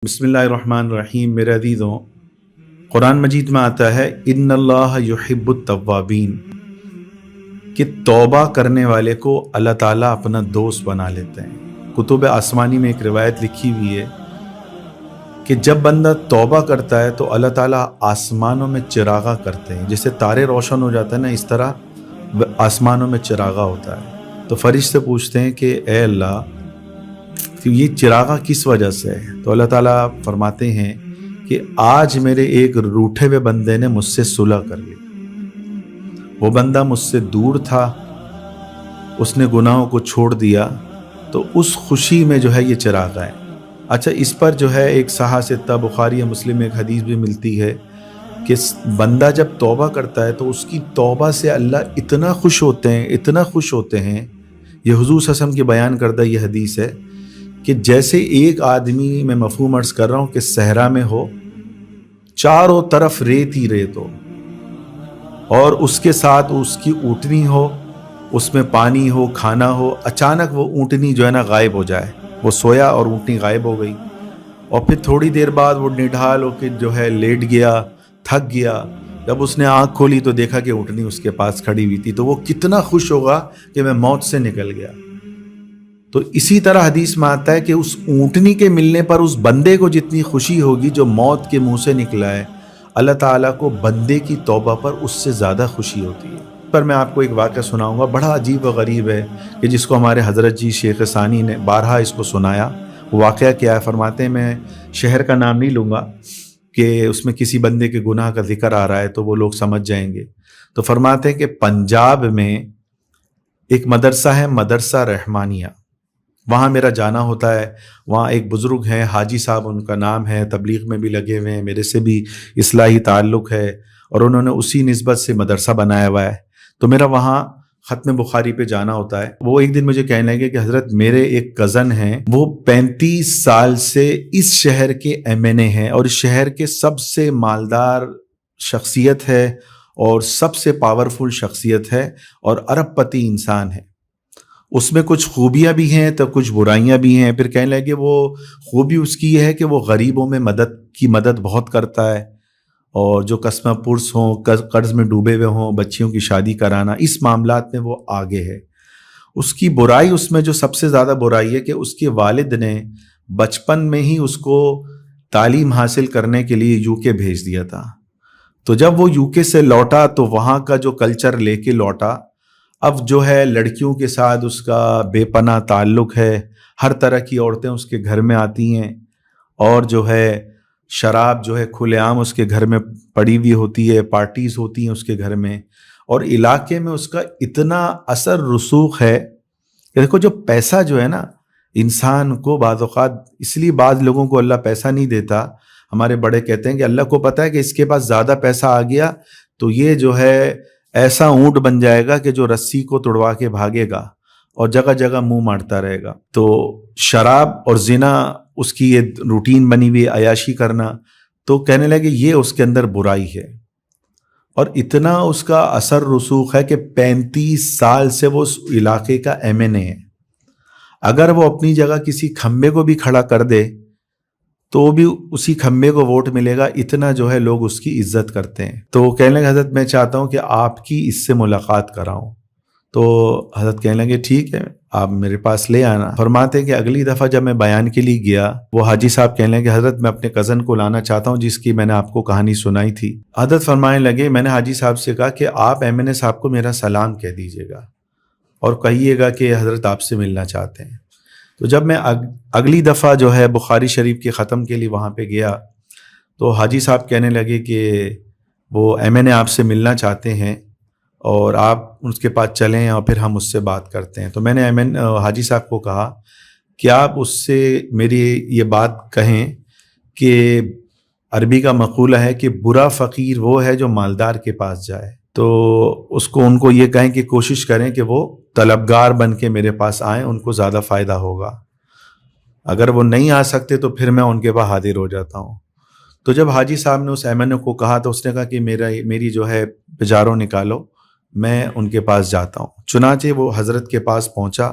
بسم اللہ الرحمن الرحیم۔ میرے عزیزوں، قرآن مجید میں آتا ہے ان اللہ یحب التوابین، کہ توبہ کرنے والے کو اللہ تعالیٰ اپنا دوست بنا لیتے ہیں۔ کتب آسمانی میں ایک روایت لکھی ہوئی ہے کہ جب بندہ توبہ کرتا ہے تو اللہ تعالیٰ آسمانوں میں چراغا کرتے ہیں، جیسے تارے روشن ہو جاتے ہیں نا، اس طرح آسمانوں میں چراغا ہوتا ہے۔ تو فرشتے پوچھتے ہیں کہ اے اللہ، یہ چراغا کس وجہ سے ہے؟ تو اللہ تعالیٰ فرماتے ہیں کہ آج میرے ایک روٹھے ہوئے بندے نے مجھ سے صلح کر لی، وہ بندہ مجھ سے دور تھا، اس نے گناہوں کو چھوڑ دیا، تو اس خوشی میں جو ہے یہ چراغا ہے۔ اچھا، اس پر جو ہے ایک صحیح ستہ بخاری یا مسلم میں ایک حدیث بھی ملتی ہے کہ بندہ جب توبہ کرتا ہے تو اس کی توبہ سے اللہ اتنا خوش ہوتے ہیں، اتنا خوش ہوتے ہیں۔ یہ حضور صلی اللہ علیہ وسلم کی بیان کردہ یہ حدیث ہے کہ جیسے ایک آدمی، میں مفہوم عرض کر رہا ہوں، کہ صحرا میں ہو، چاروں طرف ریت ہی ریت ہو، اور اس کے ساتھ اس کی اونٹنی ہو، اس میں پانی ہو، کھانا ہو، اچانک وہ اونٹنی جو ہے نا غائب ہو جائے، وہ سویا اور اونٹنی غائب ہو گئی، اور پھر تھوڑی دیر بعد وہ نڈھال ہو کے جو ہے لیٹ گیا، تھک گیا، جب اس نے آنکھ کھولی تو دیکھا کہ اونٹنی اس کے پاس کھڑی ہوئی تھی، تو وہ کتنا خوش ہوگا کہ میں موت سے نکل گیا۔ تو اسی طرح حدیث میں آتا ہے کہ اس اونٹنی کے ملنے پر اس بندے کو جتنی خوشی ہوگی جو موت کے منہ سے نکلا ہے، اللہ تعالیٰ کو بندے کی توبہ پر اس سے زیادہ خوشی ہوتی ہے۔ پر میں آپ کو ایک واقعہ سناؤں گا، بڑا عجیب و غریب ہے، کہ جس کو ہمارے حضرت جی شیخ ثانی نے بارہا اس کو سنایا۔ وہ واقعہ کیا ہے؟ فرماتے ہیں، میں شہر کا نام نہیں لوں گا کہ اس میں کسی بندے کے گناہ کا ذکر آ رہا ہے تو وہ لوگ سمجھ جائیں گے۔ تو فرماتے ہیں کہ پنجاب میں ایک مدرسہ ہے، مدرسہ رحمانیہ، وہاں میرا جانا ہوتا ہے۔ وہاں ایک بزرگ ہیں، حاجی صاحب ان کا نام ہے، تبلیغ میں بھی لگے ہوئے ہیں، میرے سے بھی اصلاحی تعلق ہے، اور انہوں نے اسی نسبت سے مدرسہ بنایا ہوا ہے۔ تو میرا وہاں ختم بخاری پہ جانا ہوتا ہے۔ وہ ایک دن مجھے کہنے لگے کہ حضرت، میرے ایک کزن ہیں، وہ 35 سال سے اس شہر کے MNA ہیں، اور اس شہر کے سب سے مالدار شخصیت ہے، اور سب سے پاورفل شخصیت ہے، اور ارب پتی انسان ہے۔ اس میں کچھ خوبیاں بھی ہیں تو کچھ برائیاں بھی ہیں۔ پھر کہنے لگے وہ خوبی اس کی یہ ہے کہ وہ غریبوں میں مدد بہت کرتا ہے، اور جو قسمہ پرس ہوں، قرض میں ڈوبے ہوئے ہوں، بچیوں کی شادی کرانا، اس معاملات میں وہ آگے ہے۔ اس کی برائی، اس میں جو سب سے زیادہ برائی ہے کہ اس کے والد نے بچپن میں ہی اس کو تعلیم حاصل کرنے کے لیے UK بھیج دیا تھا۔ تو جب وہ UK سے لوٹا تو وہاں کا جو کلچر لے کے لوٹا، اب جو ہے لڑکیوں کے ساتھ اس کا بے پناہ تعلق ہے، ہر طرح کی عورتیں اس کے گھر میں آتی ہیں، اور جو ہے شراب جو ہے کھلے عام اس کے گھر میں پڑی ہوئی ہوتی ہے، پارٹیز ہوتی ہیں اس کے گھر میں، اور علاقے میں اس کا اتنا اثر رسوخ ہے کہ دیکھو، جو پیسہ جو ہے نا انسان کو بعض اوقات، اس لیے بعض لوگوں کو اللہ پیسہ نہیں دیتا۔ ہمارے بڑے کہتے ہیں کہ اللہ کو پتہ ہے کہ اس کے پاس زیادہ پیسہ آ گیا تو یہ جو ہے ایسا اونٹ بن جائے گا کہ جو رسی کو توڑوا کے بھاگے گا اور جگہ جگہ منہ مارتا رہے گا۔ تو شراب اور زنا اس کی یہ روٹین بنی ہوئی، عیاشی کرنا، تو کہنے لگے یہ اس کے اندر برائی ہے، اور اتنا اس کا اثر رسوخ ہے کہ 35 سال سے وہ اس علاقے کا MNA ہے۔ اگر وہ اپنی جگہ کسی کھمبے کو بھی کھڑا کر دے تو بھی اسی کھمبے کو ووٹ ملے گا، اتنا جو ہے لوگ اس کی عزت کرتے ہیں۔ تو کہنے لگے حضرت، میں چاہتا ہوں کہ آپ کی اس سے ملاقات کراؤں۔ تو حضرت کہنے لگے ٹھیک ہے، آپ میرے پاس لے آنا۔ فرماتے ہیں کہ اگلی دفعہ جب میں بیان کے لیے گیا، وہ حاجی صاحب کہنے لگے حضرت، میں اپنے کزن کو لانا چاہتا ہوں جس کی میں نے آپ کو کہانی سنائی تھی۔ حضرت فرمانے لگے، میں نے حاجی صاحب سے کہا کہ آپ MNA صاحب کو میرا سلام کہہ دیجیے گا، اور کہیے گا کہ حضرت آپ سے ملنا چاہتے ہیں۔ تو جب میں اگلی دفعہ جو ہے بخاری شریف کے ختم کے لیے وہاں پہ گیا تو حاجی صاحب کہنے لگے کہ وہ MNA آپ سے ملنا چاہتے ہیں اور آپ اس کے پاس چلیں اور پھر ہم اس سے بات کرتے ہیں۔ تو میں نے حاجی صاحب کو کہا کہ آپ اس سے میری یہ بات کہیں کہ عربی کا مقولہ ہے کہ برا فقیر وہ ہے جو مالدار کے پاس جائے، تو اس کو ان کو یہ کہیں کہ کوشش کریں کہ وہ طلبگار بن کے میرے پاس آئیں، ان کو زیادہ فائدہ ہوگا۔ اگر وہ نہیں آ سکتے تو پھر میں ان کے پاس حاضر ہو جاتا ہوں۔ تو جب حاجی صاحب نے اس MNA کو کہا تو اس نے کہا کہ میری جو ہے پجاروں نکالو، میں ان کے پاس جاتا ہوں۔ چنانچہ وہ حضرت کے پاس پہنچا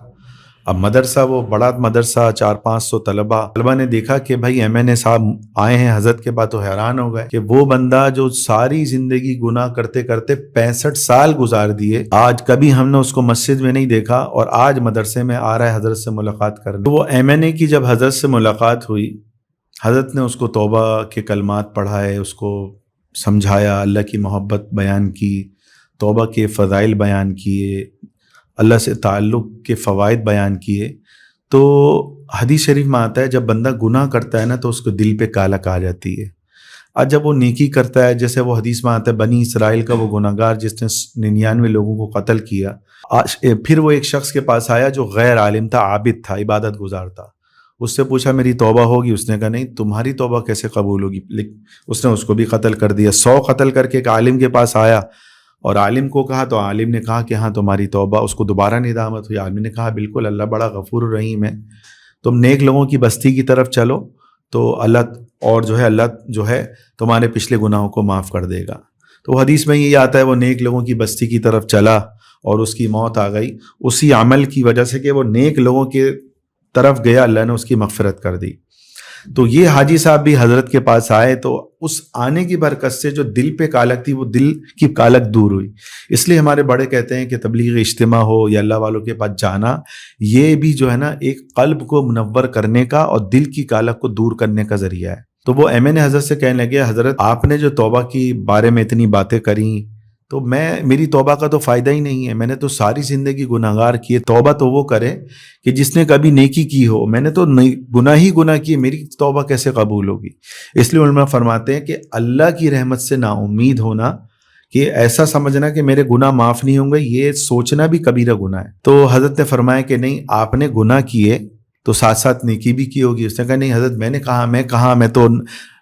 اب مدرسہ وہ بڑا مدرسہ 400-500 طلبہ نے دیکھا کہ بھائی MNA صاحب آئے ہیں حضرت کے بعد، تو حیران ہو گئے کہ وہ بندہ جو ساری زندگی گناہ کرتے کرتے 65 سال گزار دیے، آج کبھی ہم نے اس کو مسجد میں نہیں دیکھا اور آج مدرسے میں آ رہا ہے حضرت سے ملاقات کرنے۔ تو وہ MNA کی جب حضرت سے ملاقات ہوئی، حضرت نے اس کو توبہ کے کلمات پڑھائے، اس کو سمجھایا، اللہ کی محبت بیان کی، توبہ کے فضائل بیان کیے، اللہ سے تعلق کے فوائد بیان کیے۔ تو حدیث شریف میں آتا ہے جب بندہ گناہ کرتا ہے نا تو اس کو دل پہ کالک آ جاتی ہے، اور جب وہ نیکی کرتا ہے، جیسے وہ حدیث میں آتا ہے بنی اسرائیل کا وہ گناہ گار جس نے 99 لوگوں کو قتل کیا، پھر وہ ایک شخص کے پاس آیا جو غیر عالم تھا، عابد تھا، عبادت گزار تھا۔ اس سے پوچھا میری توبہ ہوگی؟ اس نے کہا نہیں، تمہاری توبہ کیسے قبول ہوگی؟ اس نے اس کو بھی قتل کر دیا۔ 100 قتل کر کے ایک عالم کے پاس آیا اور عالم کو کہا تو عالم نے کہا کہ ہاں تمہاری توبہ، اس کو دوبارہ ندامت ہوئی۔ عالم نے کہا بالکل، اللہ بڑا غفور الرحیم ہے، تم نیک لوگوں کی بستی کی طرف چلو تو اللہ جو ہے تمہارے پچھلے گناہوں کو معاف کر دے گا۔ تو حدیث میں یہ آتا ہے وہ نیک لوگوں کی بستی کی طرف چلا اور اس کی موت آ گئی، اسی عمل کی وجہ سے کہ وہ نیک لوگوں کے طرف گیا، اللہ نے اس کی مغفرت کر دی۔ تو یہ حاجی صاحب بھی حضرت کے پاس آئے تو اس آنے کی برکت سے جو دل پہ کالک تھی وہ دل کی کالک دور ہوئی۔ اس لیے ہمارے بڑے کہتے ہیں کہ تبلیغ اجتماع ہو یا اللہ والوں کے پاس جانا، یہ بھی جو ہے نا ایک قلب کو منور کرنے کا اور دل کی کالک کو دور کرنے کا ذریعہ ہے۔ تو وہ MNA حضرت سے کہنے لگے حضرت آپ نے جو توبہ کی بارے میں اتنی باتیں کریں تو میری توبہ کا تو فائدہ ہی نہیں ہے، میں نے تو ساری زندگی گناہگار کیے، توبہ تو وہ کرے کہ جس نے کبھی نیکی کی ہو، میں نے تو گناہ ہی گناہ کیے، میری توبہ کیسے قبول ہوگی؟ اس لیے علماء فرماتے ہیں کہ اللہ کی رحمت سے نا امید ہونا، کہ ایسا سمجھنا کہ میرے گناہ معاف نہیں ہوں گے، یہ سوچنا بھی کبیرہ گناہ ہے۔ تو حضرت نے فرمایا کہ نہیں، آپ نے گناہ کیے تو ساتھ ساتھ نیکی بھی کی ہوگی۔ اس نے کہا نہیں حضرت، میں تو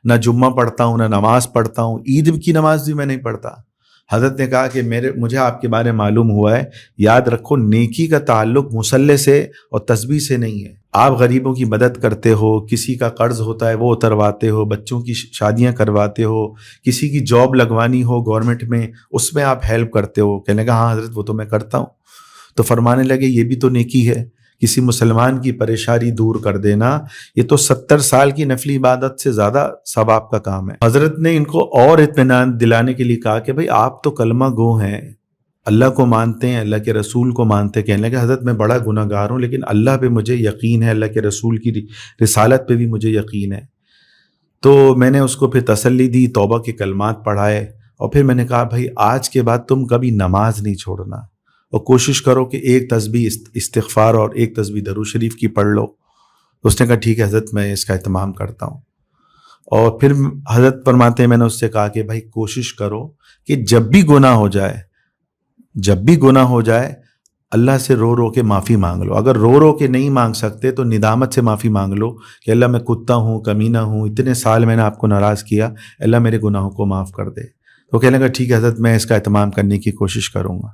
نہ جمعہ پڑھتا ہوں، نہ نماز پڑھتا ہوں، عید کی نماز بھی میں نہیں پڑھتا۔ حضرت نے کہا کہ مجھے آپ کے بارے میں معلوم ہوا ہے، یاد رکھو نیکی کا تعلق مصلی سے اور تسبیح سے نہیں ہے۔ آپ غریبوں کی مدد کرتے ہو، کسی کا قرض ہوتا ہے وہ اترواتے ہو، بچوں کی شادیاں کرواتے ہو، کسی کی جاب لگوانی ہو گورنمنٹ میں اس میں آپ ہیلپ کرتے ہو۔ کہنے کا ہاں حضرت وہ تو میں کرتا ہوں۔ تو فرمانے لگے یہ بھی تو نیکی ہے، کسی مسلمان کی پریشانی دور کر دینا، یہ تو 70 سال کی نفلی عبادت سے زیادہ ثواب کا کام ہے۔ حضرت نے ان کو اور اطمینان دلانے کے لیے کہا کہ بھئی آپ تو کلمہ گو ہیں، اللہ کو مانتے ہیں، اللہ کے رسول کو مانتے ہیں۔ کہنے لگے حضرت میں بڑا گناہ گار ہوں لیکن اللہ پہ مجھے یقین ہے، اللہ کے رسول کی رسالت پہ بھی مجھے یقین ہے۔ تو میں نے اس کو پھر تسلی دی، توبہ کے کلمات پڑھائے، اور پھر میں نے کہا بھئی آج کے بعد تم کبھی نماز نہیں چھوڑنا، اور کوشش کرو کہ ایک تسبیح استغفار اور ایک تسبیح درود شریف کی پڑھ لو۔ اس نے کہا ٹھیک ہے حضرت، میں اس کا اہتمام کرتا ہوں۔ اور پھر حضرت فرماتے ہیں میں نے اس سے کہا کہ بھائی کوشش کرو کہ جب بھی گناہ ہو جائے اللہ سے رو رو کے معافی مانگ لو۔ اگر رو رو کے نہیں مانگ سکتے تو ندامت سے معافی مانگ لو کہ اللہ میں کتا ہوں، کمینہ ہوں، اتنے سال میں نے آپ کو ناراض کیا، اللہ میرے گناہوں کو معاف کر دے۔ تو کہنے لگا ٹھیک ہے حضرت، میں اس کا اہتمام کرنے کی کوشش کروں گا۔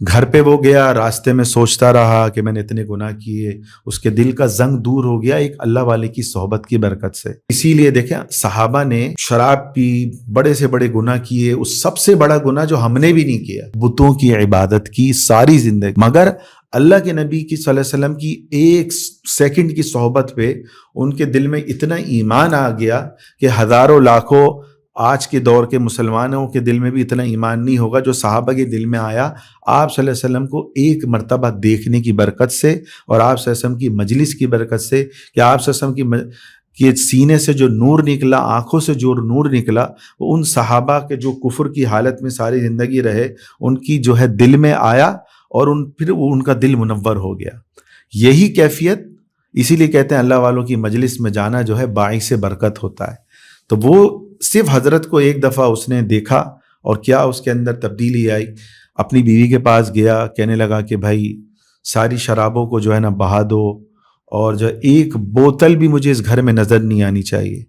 گھر پہ وہ گیا، راستے میں سوچتا رہا کہ میں نے اتنے گناہ کیے، اس کے دل کا زنگ دور ہو گیا ایک اللہ والے کی صحبت کی برکت سے۔ اسی لیے دیکھیں صحابہ نے شراب پی، بڑے سے بڑے گناہ کیے، اس سب سے بڑا گناہ جو ہم نے بھی نہیں کیا، بتوں کی عبادت کی ساری زندگی، مگر اللہ کے نبی کی صلی اللہ علیہ وسلم کی ایک سیکنڈ کی صحبت پہ ان کے دل میں اتنا ایمان آ گیا کہ ہزاروں لاکھوں آج کے دور کے مسلمانوں کے دل میں بھی اتنا ایمان نہیں ہوگا جو صحابہ کے دل میں آیا آپ صلی اللہ علیہ وسلم کو ایک مرتبہ دیکھنے کی برکت سے، اور آپ صلی اللہ علیہ وسلم کی مجلس کی برکت سے، کہ آپ صلی اللہ علیہ وسلم کی سینے سے جو نور نکلا، آنکھوں سے جو نور نکلا، وہ ان صحابہ کے جو کفر کی حالت میں ساری زندگی رہے ان کی جو ہے دل میں آیا، اور پھر ان کا دل منور ہو گیا۔ یہی کیفیت، اسی لیے کہتے ہیں اللہ والوں کی مجلس میں جانا جو ہے باعث برکت ہوتا ہے۔ تو وہ صرف حضرت کو ایک دفعہ اس نے دیکھا اور کیا اس کے اندر تبدیلی آئی، اپنی بیوی کے پاس گیا، کہنے لگا کہ بھائی ساری شرابوں کو جو ہے نا بہا دو، اور جو ایک بوتل بھی مجھے اس گھر میں نظر نہیں آنی چاہیے۔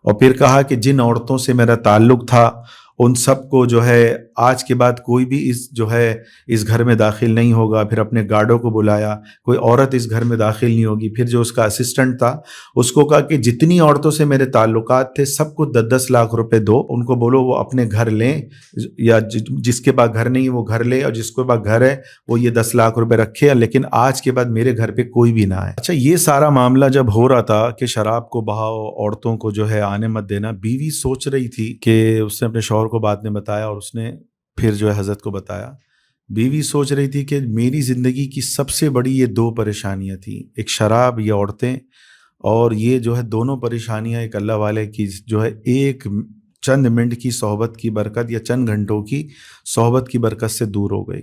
اور پھر کہا کہ جن عورتوں سے میرا تعلق تھا ان سب کو جو ہے آج کے بعد کوئی بھی اس گھر میں داخل نہیں ہوگا. پھر اپنے گارڈوں کو بلایا, کوئی عورت اس گھر میں داخل نہیں ہوگی. پھر جو اس کا اسسٹنٹ تھا اس کو کہا کہ جتنی عورتوں سے میرے تعلقات تھے سب کو 10-10 لاکھ روپے دو, ان کو بولو وہ اپنے گھر لیں, یا جس کے پاس گھر نہیں ہے وہ گھر لے, اور جس کے پاس گھر ہے وہ یہ 10 لاکھ روپے رکھے, لیکن آج کے بعد میرے گھر پہ کوئی بھی نہ آئے. اچھا, یہ سارا معاملہ جب ہو رہا تھا کہ شراب کو بہاؤ, عورتوں کو جو ہے آنے مت دینا, بیوی سوچ رہی تھی کہ اس نے اپنے شوہر کو بات نے بتایا, اور اس نے پھر جو ہے حضرت کو بتایا. بیوی سوچ رہی تھی کہ میری زندگی کی سب سے بڑی یہ 2 پریشانیاں تھیں, ایک شراب یا عورتیں, اور یہ جو ہے دونوں پریشانیاں ایک اللہ والے کی جو ہے ایک چند منٹ کی صحبت کی برکت یا چند گھنٹوں کی صحبت کی برکت سے دور ہو گئی.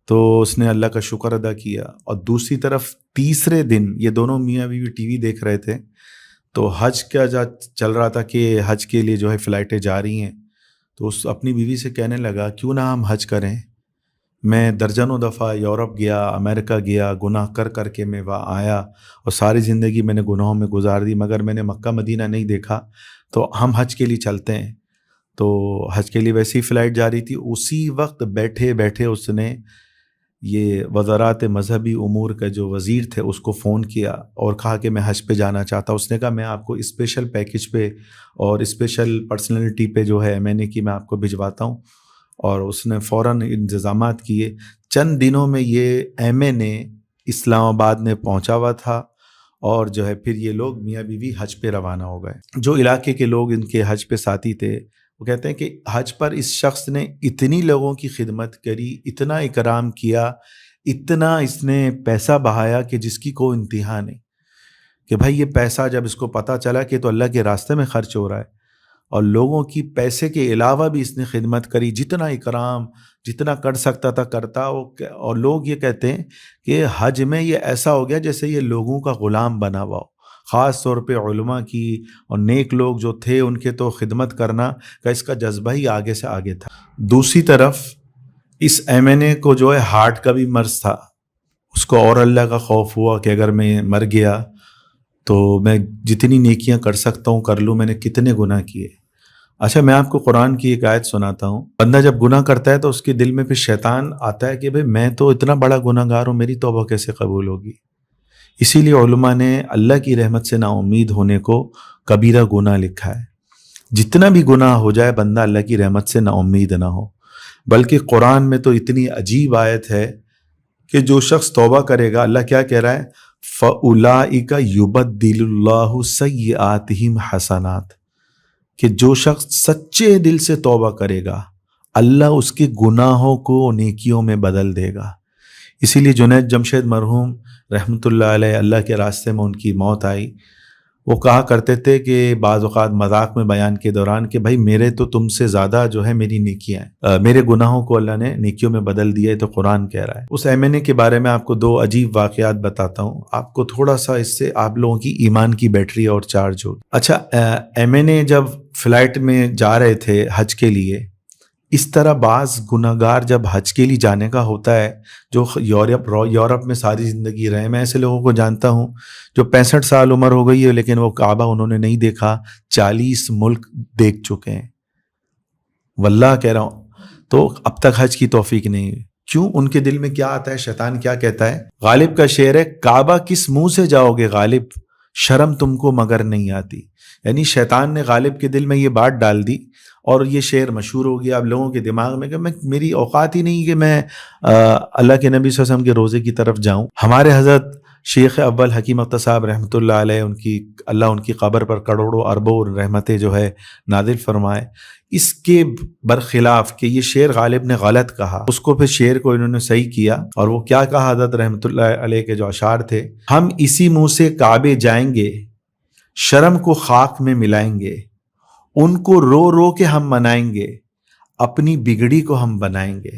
تو اس نے اللہ کا شکر ادا کیا. اور دوسری طرف تیسرے دن یہ دونوں میاں بیوی ٹی وی دیکھ رہے تھے, تو حج کا چل رہا تھا کہ حج کے لیے جو ہے فلائٹیں جا رہی ہیں. تو اس اپنی بیوی سے کہنے لگا کیوں نہ ہم حج کریں, میں درجنوں دفعہ یورپ گیا, امریکہ گیا, گناہ کر کر کے میں وہاں آیا, اور ساری زندگی میں نے گناہوں میں گزار دی, مگر میں نے مکہ مدینہ نہیں دیکھا, تو ہم حج کے لیے چلتے ہیں. تو حج کے لیے ویسی ہی فلائٹ جا رہی تھی. اسی وقت بیٹھے بیٹھے اس نے یہ وزارات مذہبی امور کا جو وزیر تھے اس کو فون کیا اور کہا کہ میں حج پہ جانا چاہتا ہوں. اس نے کہا میں آپ کو اسپیشل پیکج پہ اور اسپیشل پرسنلٹی پہ جو ہے MNA کی میں آپ کو بھجواتا ہوں. اور اس نے فوراً انتظامات کیے. چند دنوں میں یہ MNA اسلام آباد میں پہنچا ہوا تھا, اور جو ہے پھر یہ لوگ میاں بیوی حج پہ روانہ ہو گئے. جو علاقے کے لوگ ان کے حج پہ ساتھی تھے وہ کہتے ہیں کہ حج پر اس شخص نے اتنی لوگوں کی خدمت کری, اتنا اکرام کیا, اتنا اس نے پیسہ بہایا کہ جس کی کوئی انتہا نہیں. کہ بھائی یہ پیسہ جب اس کو پتہ چلا کہ تو اللہ کے راستے میں خرچ ہو رہا ہے, اور لوگوں کی پیسے کے علاوہ بھی اس نے خدمت کری, جتنا اکرام جتنا کر سکتا تھا کرتا. اور لوگ یہ کہتے ہیں کہ حج میں یہ ایسا ہو گیا جیسے یہ لوگوں کا غلام بنا ہوا ہو. خاص طور پہ علماء کی اور نیک لوگ جو تھے ان کے تو خدمت کرنا کا اس کا جذبہ ہی آگے سے آگے تھا. دوسری طرف اس MNA کو جو ہے ہارٹ کا بھی مرض تھا. اس کو اور اللہ کا خوف ہوا کہ اگر میں مر گیا تو میں جتنی نیکیاں کر سکتا ہوں کر لوں, میں نے کتنے گناہ کیے. اچھا, میں آپ کو قرآن کی ایک آیت سناتا ہوں. بندہ جب گناہ کرتا ہے تو اس کے دل میں پھر شیطان آتا ہے کہ بھئی میں تو اتنا بڑا گناہ گار ہوں, میری توبہ کیسے قبول ہوگی. اسی لیے علماء نے اللہ کی رحمت سے نا امید ہونے کو کبیرہ گناہ لکھا ہے. جتنا بھی گناہ ہو جائے بندہ اللہ کی رحمت سے نا امید نہ ہو. بلکہ قرآن میں تو اتنی عجیب آیت ہے کہ جو شخص توبہ کرے گا, اللہ کیا کہہ رہا ہے, فَأُولَئِكَ يُبَدِّلُ اللَّهُ سَيِّئَاتِهِمْ حَسَنَاتٍ, کہ جو شخص سچے دل سے توبہ کرے گا اللہ اس کے گناہوں کو نیکیوں میں بدل دے گا. اسی لیے جنید جمشید مرحوم رحمۃ اللہ علیہ, اللہ کے راستے میں ان کی موت آئی, وہ کہا کرتے تھے کہ بعض اوقات مذاق میں بیان کے دوران کہ بھائی میرے تو تم سے زیادہ جو ہے میری نیکیاں ہیں, میرے گناہوں کو اللہ نے نیکیوں میں بدل دیا ہے. تو قرآن کہہ رہا ہے. اس MNA کے بارے میں آپ کو 2 عجیب واقعات بتاتا ہوں, آپ کو تھوڑا سا اس سے آپ لوگوں کی ایمان کی بیٹری اور چارج ہوگی. اچھا, MNA جب فلائٹ میں جا رہے تھے حج کے لیے, اس طرح بعض گناہ گار جب حج کے لیے جانے کا ہوتا ہے جو یورپ میں ساری زندگی رہے, میں ایسے لوگوں کو جانتا ہوں جو 65 سال عمر ہو گئی ہے لیکن وہ کعبہ انہوں نے نہیں دیکھا, 40 ملک دیکھ چکے ہیں. واللہ کہہ رہا ہوں, تو اب تک حج کی توفیق نہیں ہوئی. کیوں؟ ان کے دل میں کیا آتا ہے, شیطان کیا کہتا ہے. غالب کا شعر ہے, کعبہ کس منہ سے جاؤ گے غالب, شرم تم کو مگر نہیں آتی. یعنی شیطان نے غالب کے دل میں یہ بات ڈال دی, اور یہ شعر مشہور ہو گیا اب لوگوں کے دماغ میں کہ میری اوقات ہی نہیں کہ میں اللہ کے نبی صلی اللہ علیہ وسلم کے روزے کی طرف جاؤں. ہمارے حضرت شیخ اول حکیم اختر صاحب رحمۃ اللہ علیہ, اللہ ان کی قبر پر کروڑوں اربوں رحمتیں جو ہے نازل فرمائے. اس کے برخلاف کہ یہ شعر غالب نے غلط کہا, اس کو پھر شعر کو انہوں نے صحیح کیا, اور وہ کیا کہا حضرت رحمۃ اللہ علیہ کے جو اشعار تھے, ہم اسی منہ سے کعبے جائیں گے, شرم کو خاک میں ملائیں گے, ان کو رو رو کے ہم منائیں گے, اپنی بگڑی کو ہم بنائیں گے.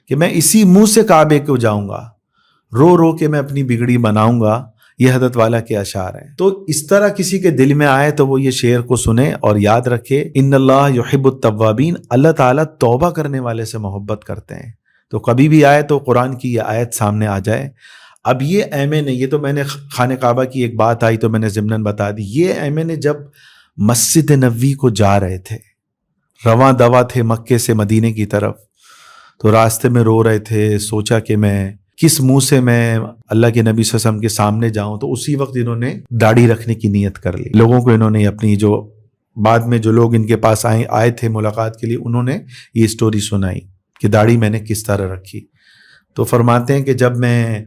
کہ میں اسی منہ سے کعبے کو جاؤں گا, رو رو کے میں اپنی بگڑی بناؤں گا. یہ حضرت والا کے اشعار ہیں. تو اس طرح کسی کے دل میں آئے تو وہ یہ شعر کو سنے اور یاد رکھے, ان اللہ یحب التوابین, اللہ تعالیٰ توبہ کرنے والے سے محبت کرتے ہیں. تو کبھی بھی آئے تو قرآن کی یہ آیت سامنے آ جائے. اب یہ MNA, یہ تو میں نے خانہ کعبہ کی ایک بات آئی تو میں نے ضمناً بتا دی. یہ MNA جب مسجد نبوی کو جا رہے تھے, رواں دوا تھے مکے سے مدینے کی طرف، تو راستے میں رو رہے تھے، سوچا کہ میں کس منہ سے میں اللہ کے نبی صلی اللہ علیہ وسلم کے سامنے جاؤں، تو اسی وقت انہوں نے داڑھی رکھنے کی نیت کر لی۔ لوگوں کو انہوں نے اپنی جو بعد میں جو لوگ ان کے پاس آئے تھے ملاقات کے لیے، انہوں نے یہ سٹوری سنائی کہ داڑھی میں نے کس طرح رکھی۔ تو فرماتے ہیں کہ جب میں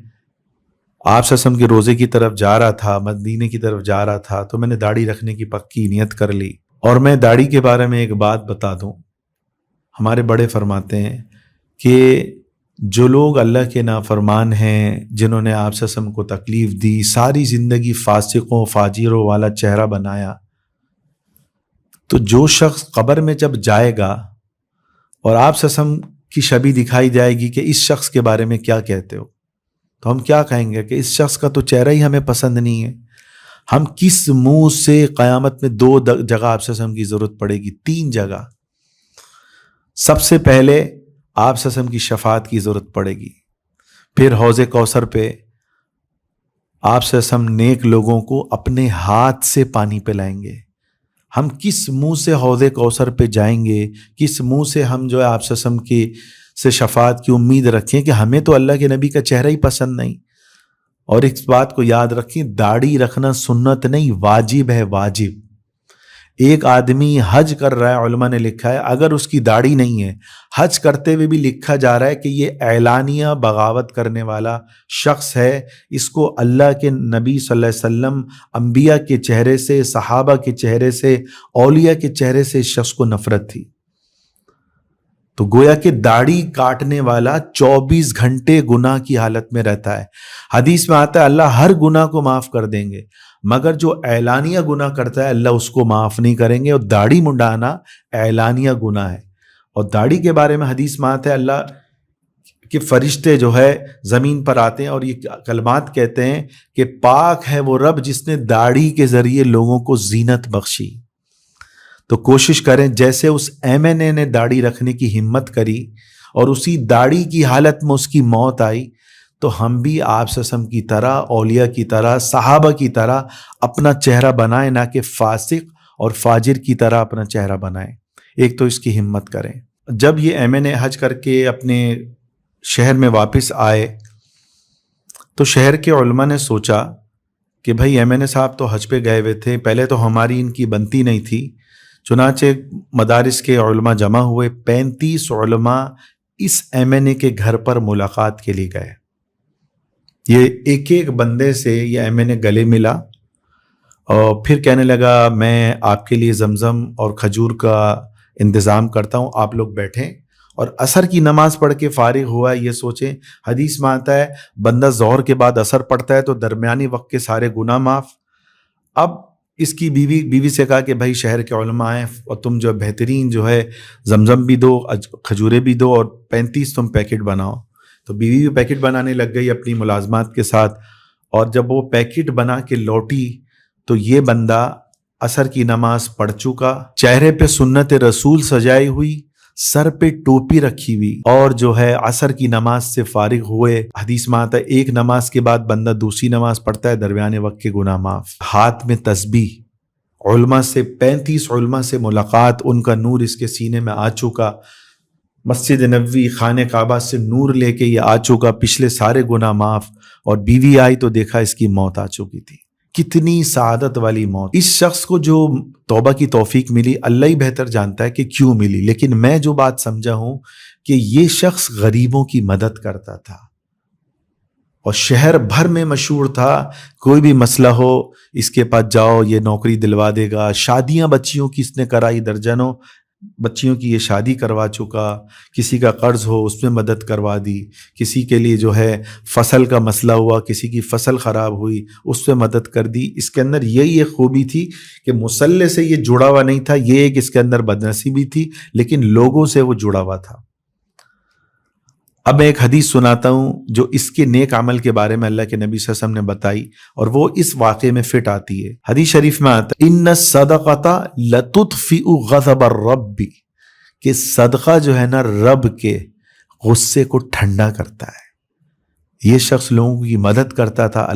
آپ صلی اللہ علیہ وسلم کے روزے کی طرف جا رہا تھا، مدینے کی طرف جا رہا تھا، تو میں نے داڑھی رکھنے کی پکی نیت کر لی۔ اور میں داڑھی کے بارے میں ایک بات بتا دوں، ہمارے بڑے فرماتے ہیں کہ جو لوگ اللہ کے نافرمان ہیں، جنہوں نے آپ صلی اللہ علیہ وسلم کو تکلیف دی، ساری زندگی فاسقوں فاجروں والا چہرہ بنایا، تو جو شخص قبر میں جب جائے گا اور آپ صلی اللہ علیہ وسلم کی شبیہ دکھائی جائے گی کہ اس شخص کے بارے میں کیا کہتے ہو، تو ہم کیا کہیں گے کہ اس شخص کا تو چہرہ ہی ہمیں پسند نہیں ہے۔ ہم کس منہ سے قیامت میں 2 جگہ آپ صلی اللہ علیہ وسلم کی ضرورت پڑے گی، 3 جگہ۔ سب سے پہلے آپ صلی اللہ علیہ وسلم کی شفاعت کی ضرورت پڑے گی، پھر حوض کوثر پہ آپ صلی اللہ علیہ وسلم نیک لوگوں کو اپنے ہاتھ سے پانی پلائیں گے۔ ہم کس منہ سے حوض کوثر پہ جائیں گے، کس منہ سے ہم جو ہے آپ صلی اللہ علیہ وسلم کی سے شفاعت کی امید رکھیں کہ ہمیں تو اللہ کے نبی کا چہرہ ہی پسند نہیں۔ اور اس بات کو یاد رکھیں، داڑھی رکھنا سنت نہیں، واجب ہے، واجب۔ ایک آدمی حج کر رہا ہے، علماء نے لکھا ہے اگر اس کی داڑھی نہیں ہے، حج کرتے ہوئے بھی لکھا جا رہا ہے کہ یہ اعلانیہ بغاوت کرنے والا شخص ہے، اس کو اللہ کے نبی صلی اللہ علیہ وسلم، انبیاء کے چہرے سے، صحابہ کے چہرے سے، اولیاء کے چہرے سے اس شخص کو نفرت تھی۔ تو گویا کہ داڑھی کاٹنے والا 24 گھنٹے گناہ کی حالت میں رہتا ہے۔ حدیث میں آتا ہے اللہ ہر گناہ کو معاف کر دیں گے، مگر جو اعلانیہ گناہ کرتا ہے اللہ اس کو معاف نہیں کریں گے، اور داڑھی منڈانا اعلانیہ گناہ ہے۔ اور داڑھی کے بارے میں حدیث میں آتا ہے اللہ کے فرشتے جو ہے زمین پر آتے ہیں اور یہ کلمات کہتے ہیں کہ پاک ہے وہ رب جس نے داڑھی کے ذریعے لوگوں کو زینت بخشی۔ تو کوشش کریں جیسے اس ایم-این-اے نے داڑھی رکھنے کی ہمت کری اور اسی داڑھی کی حالت میں اس کی موت آئی، تو ہم بھی آپ صلی اللہ علیہ وسلم کی طرح، اولیاء کی طرح، صحابہ کی طرح اپنا چہرہ بنائیں، نہ کہ فاسق اور فاجر کی طرح اپنا چہرہ بنائیں۔ ایک تو اس کی ہمت کریں۔ جب یہ ایم-این-اے حج کر کے اپنے شہر میں واپس آئے تو شہر کے علماء نے سوچا کہ بھائی ایم-این-اے صاحب تو حج پہ گئے ہوئے تھے، پہلے تو ہماری ان کی بنتی نہیں تھی، چنانچہ مدارس کے علماء جمع ہوئے، 35 علماء اس ایم-این-اے کے گھر پر ملاقات کے لیے گئے۔ یہ ایک ایک بندے سے یہ ایم-این-اے گلے ملا اور پھر کہنے لگا میں آپ کے لیے زمزم اور کھجور کا انتظام کرتا ہوں، آپ لوگ بیٹھیں۔ اور عصر کی نماز پڑھ کے فارغ ہوا۔ یہ سوچیں، حدیث میں آتا ہے بندہ ظہر کے بعد عصر پڑھتا ہے تو درمیانی وقت کے سارے گناہ معاف۔ اب اس کی بیوی سے کہا کہ بھائی شہر کے علماء ہیں اور تم جو بہترین جو ہے زمزم بھی دو، کھجورے بھی دو، اور 35 تم پیکٹ بناؤ۔ تو بیوی بھی پیکٹ بنانے لگ گئی اپنی ملازمات کے ساتھ، اور جب وہ پیکٹ بنا کے لوٹی تو یہ بندہ عصر کی نماز پڑھ چکا، چہرے پہ سنت رسول سجائی ہوئی، سر پہ ٹوپی رکھی ہوئی، اور جو ہے عصر کی نماز سے فارغ ہوئے۔ حدیث میں آتا ہے ایک نماز کے بعد بندہ دوسری نماز پڑھتا ہے، درمیانے وقت کے گناہ معاف۔ ہاتھ میں تسبیح، علماء سے 35 علماء سے ملاقات، ان کا نور اس کے سینے میں آ چکا، مسجد نبوی خانہ کعبہ سے نور لے کے یہ آ چکا، پچھلے سارے گناہ معاف۔ اور بیوی آئی تو دیکھا اس کی موت آ چکی تھی۔ کتنی سعادت والی موت۔ اس شخص کو جو توبہ کی توفیق ملی اللہ ہی بہتر جانتا ہے کہ کیوں ملی، لیکن میں جو بات سمجھا ہوں کہ یہ شخص غریبوں کی مدد کرتا تھا اور شہر بھر میں مشہور تھا، کوئی بھی مسئلہ ہو اس کے پاس جاؤ یہ نوکری دلوا دے گا۔ شادیاں بچیوں کی اس نے کرائی، درجنوں بچیوں کی یہ شادی کروا چکا، کسی کا قرض ہو اس میں مدد کروا دی، کسی کے لیے جو ہے فصل کا مسئلہ ہوا، کسی کی فصل خراب ہوئی اس پہ مدد کر دی۔ اس کے اندر یہی ایک خوبی تھی کہ مصلح سے یہ جڑا ہوا نہیں تھا، یہ ایک اس کے اندر بدنصیبی تھی، لیکن لوگوں سے وہ جڑا ہوا تھا۔ اب میں ایک حدیث سناتا ہوں جو اس کے نیک عمل کے بارے میں اللہ کے نبی صلی اللہ علیہ وسلم نے بتائی، اور وہ اس واقعے میں فٹ آتی ہے۔ حدیث شریف میں آتا ہے ان الصدقۃ لتطفئ غضب الرب، کہ صدقہ جو ہے نا رب کے غصے کو ٹھنڈا کرتا ہے۔ یہ شخص لوگوں کی مدد کرتا تھا،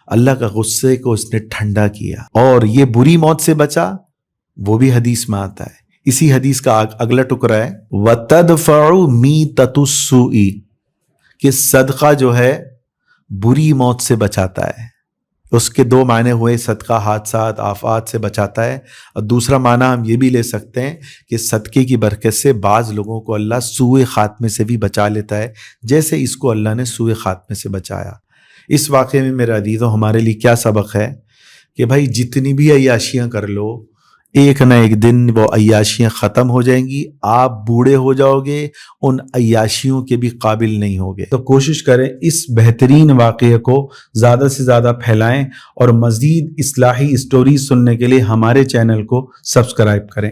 اللہ کا غصے کو اس نے ٹھنڈا کیا اور یہ بری موت سے بچا، وہ بھی حدیث میں آتا ہے۔ اسی حدیث کا اگلا ٹکڑا ہے وَتَدْفَعُ مِيتَةُ السُّوءِ کہ صدقہ جو ہے بری موت سے بچاتا ہے. اس کے دو معنی ہوئے، صدقہ حادثات آفات سے بچاتا ہے، اور دوسرا معنی ہم یہ بھی لے سکتے ہیں کہ صدقے کی برکت سے بعض لوگوں کو اللہ سوء خاتمے سے بھی بچا لیتا ہے، جیسے اس کو اللہ نے سوء خاتمے سے بچایا. اس واقعے میں میرے عزیزوں ہمارے لیے کیا سبق ہے کہ بھائی جتنی بھی عیاشیاں کر لو، ایک نہ ایک دن وہ عیاشیاں ختم ہو جائیں گی، آپ بوڑھے ہو جاؤ گے، ان عیاشیوں کے بھی قابل نہیں ہوگے. تو کوشش کریں اس بہترین واقعے کو زیادہ سے زیادہ پھیلائیں، اور مزید اصلاحی سٹوریز سننے کے لیے ہمارے چینل کو سبسکرائب کریں.